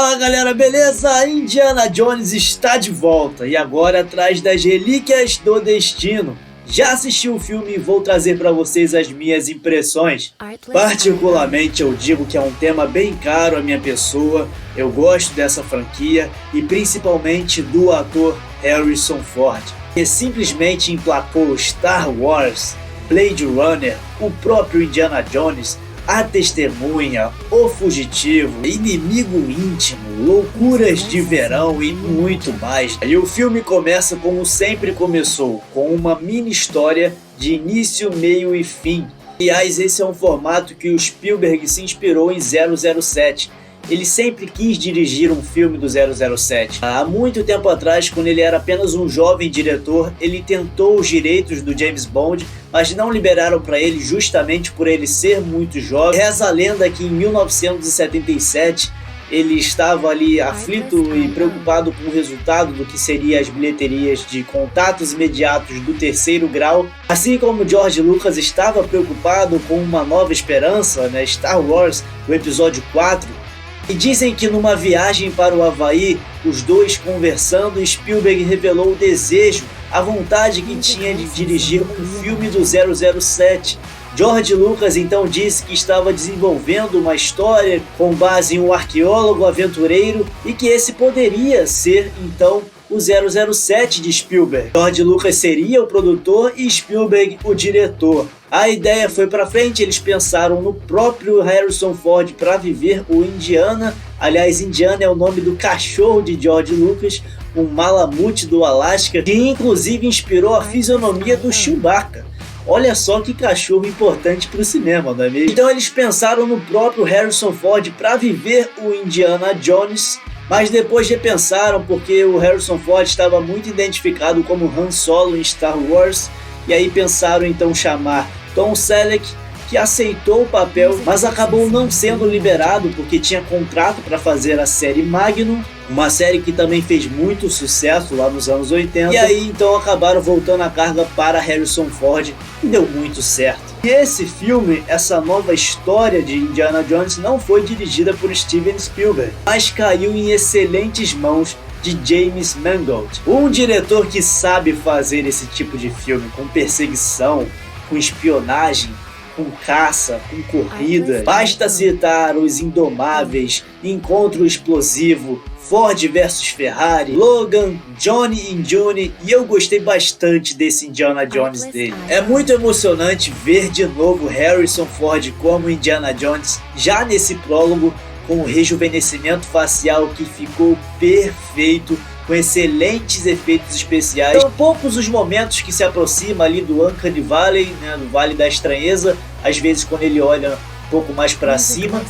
Fala galera, beleza? Indiana Jones está de volta e agora atrás das relíquias do destino. Já assisti o filme e vou trazer para vocês as minhas impressões. Particularmente eu digo que é um tema bem caro à minha pessoa, eu gosto dessa franquia e principalmente do ator Harrison Ford, que simplesmente emplacou Star Wars, Blade Runner, o próprio Indiana Jones, A Testemunha, O Fugitivo, Inimigo Íntimo, Loucuras de Verão e muito mais. E o filme começa como sempre começou, com uma mini história de início, meio e fim. Aliás, esse é um formato que o Spielberg se inspirou em 007. Ele sempre quis dirigir um filme do 007. Há muito tempo atrás, quando ele era apenas um jovem diretor, ele tentou os direitos do James Bond, mas não liberaram para ele justamente por ele ser muito jovem. Reza a lenda que em 1977 ele estava ali aflito e preocupado com o resultado do que seria as bilheterias de Contatos Imediatos do Terceiro Grau, assim como George Lucas estava preocupado com Uma Nova Esperança, Star Wars, o episódio 4. E dizem que numa viagem para o Havaí, os dois conversando, Spielberg revelou o desejo, a vontade que tinha de dirigir um filme do 007. George Lucas então disse que estava desenvolvendo uma história com base em um arqueólogo aventureiro e que esse poderia ser então o 007 de Spielberg. George Lucas seria o produtor e Spielberg o diretor. A ideia foi para frente, eles pensaram no próprio Harrison Ford para viver o Indiana. Aliás, Indiana é o nome do cachorro de George Lucas, um malamute do Alasca, que inclusive inspirou a fisionomia do Chewbacca. Olha só que cachorro importante para o cinema, não é mesmo? Então eles pensaram no próprio Harrison Ford para viver o Indiana Jones, mas depois repensaram porque o Harrison Ford estava muito identificado como Han Solo em Star Wars, e aí pensaram então chamar Tom Selleck, que aceitou o papel, mas acabou não sendo liberado porque tinha contrato para fazer a série Magnum, uma série que também fez muito sucesso lá nos anos 80, e aí então acabaram voltando a carga para Harrison Ford e deu muito certo. E esse filme, essa nova história de Indiana Jones não foi dirigida por Steven Spielberg, mas caiu em excelentes mãos de James Mangold, um diretor que sabe fazer esse tipo de filme com perseguição, com espionagem, com caça, com corrida. Basta citar Os Indomáveis, Encontro Explosivo, Ford vs Ferrari, Logan, Johnny and June, e eu gostei bastante desse Indiana Jones dele. É muito emocionante ver de novo Harrison Ford como Indiana Jones, já nesse prólogo, com o rejuvenescimento facial que ficou perfeito, com excelentes efeitos especiais. São poucos os momentos que se aproxima ali do Uncanny Valley, do Vale da Estranheza, às vezes quando ele olha um pouco mais para cima,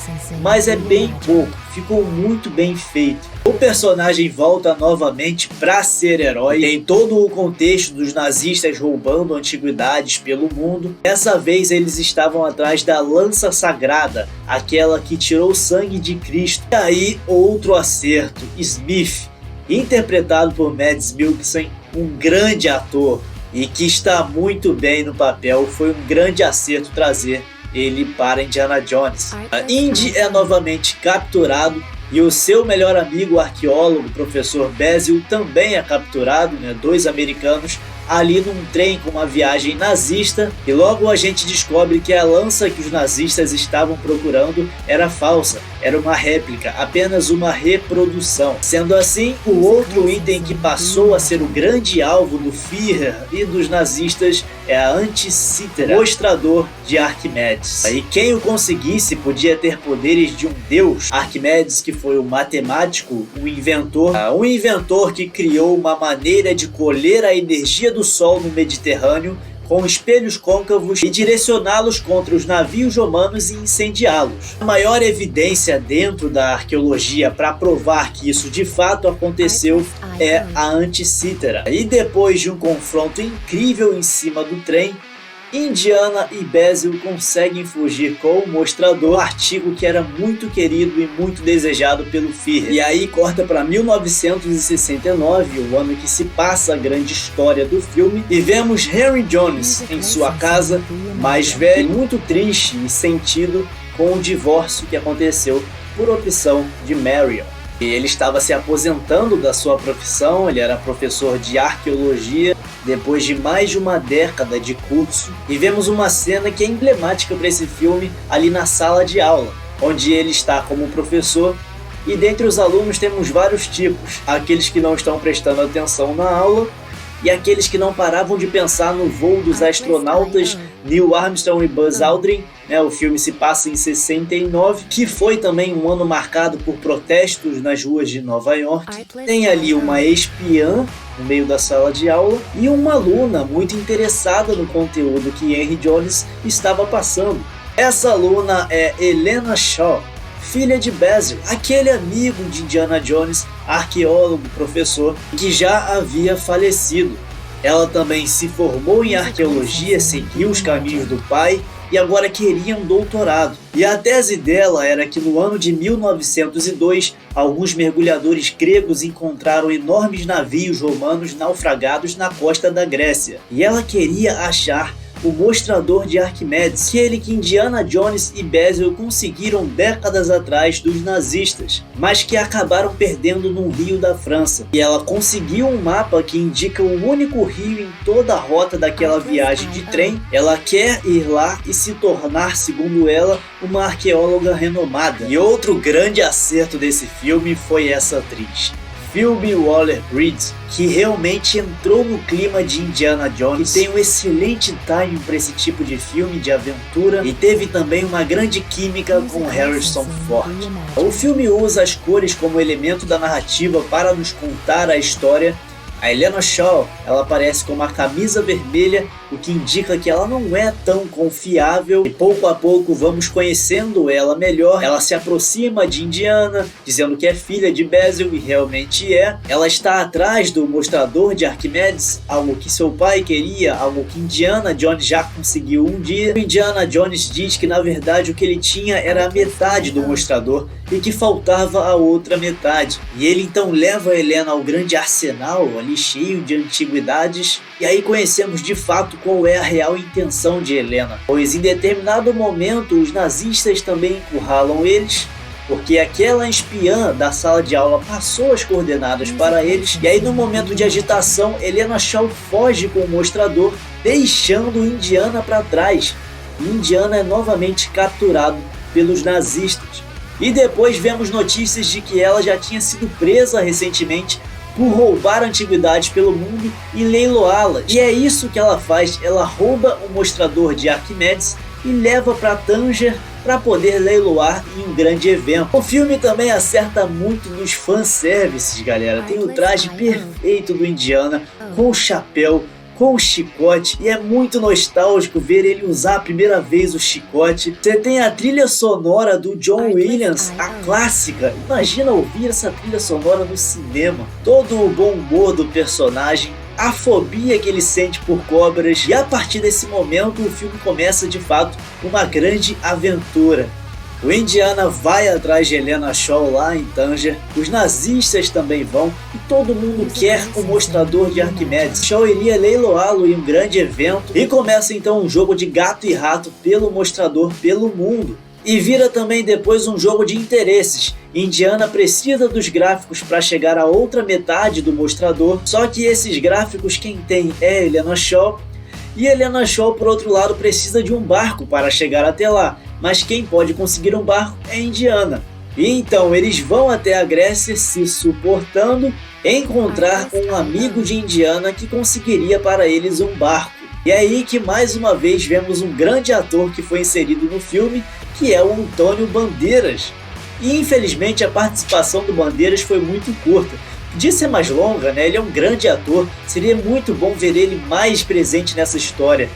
mas é bem pouco, ficou muito bem feito. O personagem volta novamente para ser herói, tem todo o contexto dos nazistas roubando antiguidades pelo mundo. Dessa vez eles estavam atrás da lança sagrada, aquela que tirou o sangue de Cristo. E aí outro acerto, Smith, interpretado por Mads Mikkelsen, um grande ator e que está muito bem no papel. Foi um grande acerto trazer ele para Indiana Jones. Indy é novamente capturado e o seu melhor amigo, o arqueólogo, o professor Basil, também é capturado, dois americanos, ali num trem com uma viagem nazista, e logo a gente descobre que a lança que os nazistas estavam procurando era falsa, era uma réplica, apenas uma reprodução. Sendo assim, o outro item que passou a ser o grande alvo do Führer e dos nazistas é a Anticítera, mostrador de Arquimedes. E quem o conseguisse podia ter poderes de um deus. Arquimedes, que foi um matemático, um inventor que criou uma maneira de colher a energia do Sol no Mediterrâneo com espelhos côncavos e direcioná-los contra os navios romanos e incendiá-los. A maior evidência dentro da arqueologia para provar que isso de fato aconteceu é a Anticítera. E depois de um confronto incrível em cima do trem, Indiana e Basil conseguem fugir com o mostrador, um artigo que era muito querido e muito desejado pelo Führer. E aí corta para 1969, o ano que se passa a grande história do filme, e vemos Henry Jones em sua casa, mais velho, muito triste e sentido com o divórcio que aconteceu por opção de Marion. E ele estava se aposentando da sua profissão, ele era professor de arqueologia, depois de mais de uma década de curso. E vemos uma cena que é emblemática para esse filme ali na sala de aula, onde ele está como professor. E dentre os alunos temos vários tipos, aqueles que não estão prestando atenção na aula e aqueles que não paravam de pensar no voo dos astronautas Neil Armstrong e Buzz Aldrin. O filme se passa em 69, que foi também um ano marcado por protestos nas ruas de Nova York. Tem ali uma espiã no meio da sala de aula e uma aluna muito interessada no conteúdo que Henry Jones estava passando. Essa aluna é Helena Shaw, filha de Basil, aquele amigo de Indiana Jones, arqueólogo, professor, que já havia falecido. Ela também se formou em arqueologia, seguiu os caminhos do pai e agora queria um doutorado. E a tese dela era que no ano de 1902, alguns mergulhadores gregos encontraram enormes navios romanos naufragados na costa da Grécia. E ela queria achar o mostrador de Arquimedes, aquele que Indiana Jones e Basil conseguiram décadas atrás dos nazistas, mas que acabaram perdendo num rio da França. E ela conseguiu um mapa que indica o único rio em toda a rota daquela viagem de trem. Ela quer ir lá e se tornar, segundo ela, uma arqueóloga renomada. E outro grande acerto desse filme foi essa atriz, Phoebe Waller-Bridge, que realmente entrou no clima de Indiana Jones, e tem um excelente timing para esse tipo de filme de aventura, e teve também uma grande química com Harrison Ford. O filme usa as cores como elemento da narrativa para nos contar a história. A Helena Shaw, ela aparece com uma camisa vermelha, o que indica que ela não é tão confiável, e pouco a pouco vamos conhecendo ela melhor. Ela se aproxima de Indiana, dizendo que é filha de Basil, e realmente é. Ela está atrás do mostrador de Arquimedes, algo que seu pai queria, algo que Indiana Jones já conseguiu um dia. O Indiana Jones diz que na verdade o que ele tinha era a metade do mostrador e que faltava a outra metade. E ele então leva a Helena ao grande arsenal ali cheio de antiguidades, e aí conhecemos de fato qual é a real intenção de Helena, pois em determinado momento os nazistas também encurralam eles, porque aquela espiã da sala de aula passou as coordenadas para eles, e aí no momento de agitação Helena Shaw foge com o mostrador, deixando Indiana para trás, e Indiana é novamente capturado pelos nazistas. E depois vemos notícias de que ela já tinha sido presa recentemente por roubar antiguidades pelo mundo e leiloá-las. E é isso que ela faz, ela rouba o mostrador de Arquimedes e leva para Tanger para poder leiloar em um grande evento. O filme também acerta muito nos fanservices, galera. Tem o traje perfeito do Indiana, com o chapéu, com o chicote, e é muito nostálgico ver ele usar a primeira vez o chicote. Você tem a trilha sonora do John Williams, a clássica. Imagina ouvir essa trilha sonora no cinema. Todo o bom humor do personagem, a fobia que ele sente por cobras, e a partir desse momento o filme começa de fato uma grande aventura. O Indiana vai atrás de Helena Shaw lá em Tanger, os nazistas também vão, e todo mundo quer o mostrador de Arquimedes. Shaw iria leiloá-lo em um grande evento, e começa então um jogo de gato e rato pelo mostrador pelo mundo. E vira também depois um jogo de interesses. Indiana precisa dos gráficos para chegar à outra metade do mostrador, só que esses gráficos quem tem é Helena Shaw, e Helena Shaw, por outro lado, precisa de um barco para chegar até lá, mas quem pode conseguir um barco é Indiana. E então eles vão até a Grécia se suportando, encontrar um amigo de Indiana que conseguiria para eles um barco. E é aí que mais uma vez vemos um grande ator que foi inserido no filme, que é o Antônio Bandeiras. E infelizmente a participação do Bandeiras foi muito curta. Podia ser mais longa, né? Ele é um grande ator, seria muito bom ver ele mais presente nessa história.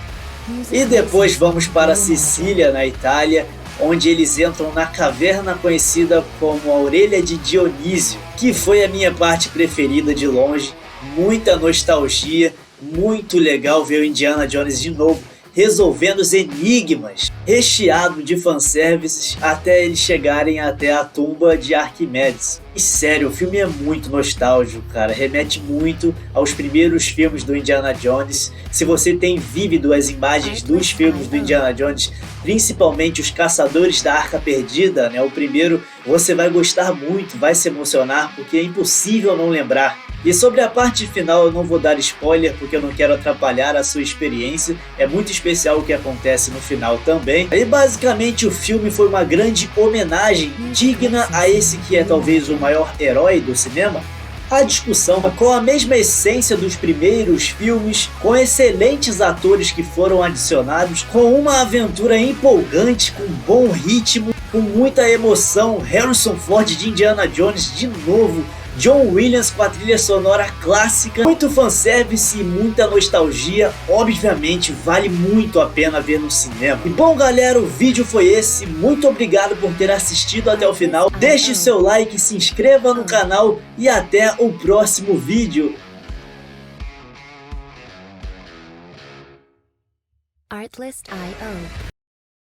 E depois vamos para Sicília, na Itália, onde eles entram na caverna conhecida como a Orelha de Dionísio, que foi a minha parte preferida de longe. Muita nostalgia, muito legal ver o Indiana Jones de novo, resolvendo os enigmas, recheado de fanservices até eles chegarem até a tumba de Arquimedes. E sério, o filme é muito nostálgico, cara, remete muito aos primeiros filmes do Indiana Jones. Se você tem vívido as imagens dos filmes do Indiana Jones, principalmente os Caçadores da Arca Perdida, né, o primeiro, você vai gostar muito, vai se emocionar, porque é impossível não lembrar. E sobre a parte final eu não vou dar spoiler porque eu não quero atrapalhar a sua experiência, é muito especial o que acontece no final também. E basicamente o filme foi uma grande homenagem digna a esse que é talvez o maior herói do cinema. A discussão com a mesma essência dos primeiros filmes, com excelentes atores que foram adicionados, com uma aventura empolgante, com bom ritmo, com muita emoção, Harrison Ford de Indiana Jones de novo, John Williams com a trilha sonora clássica, muito fanservice e muita nostalgia, obviamente vale muito a pena ver no cinema. E bom galera, o vídeo foi esse, muito obrigado por ter assistido até o final, deixe seu like, se inscreva no canal e até o próximo vídeo. Artlist.io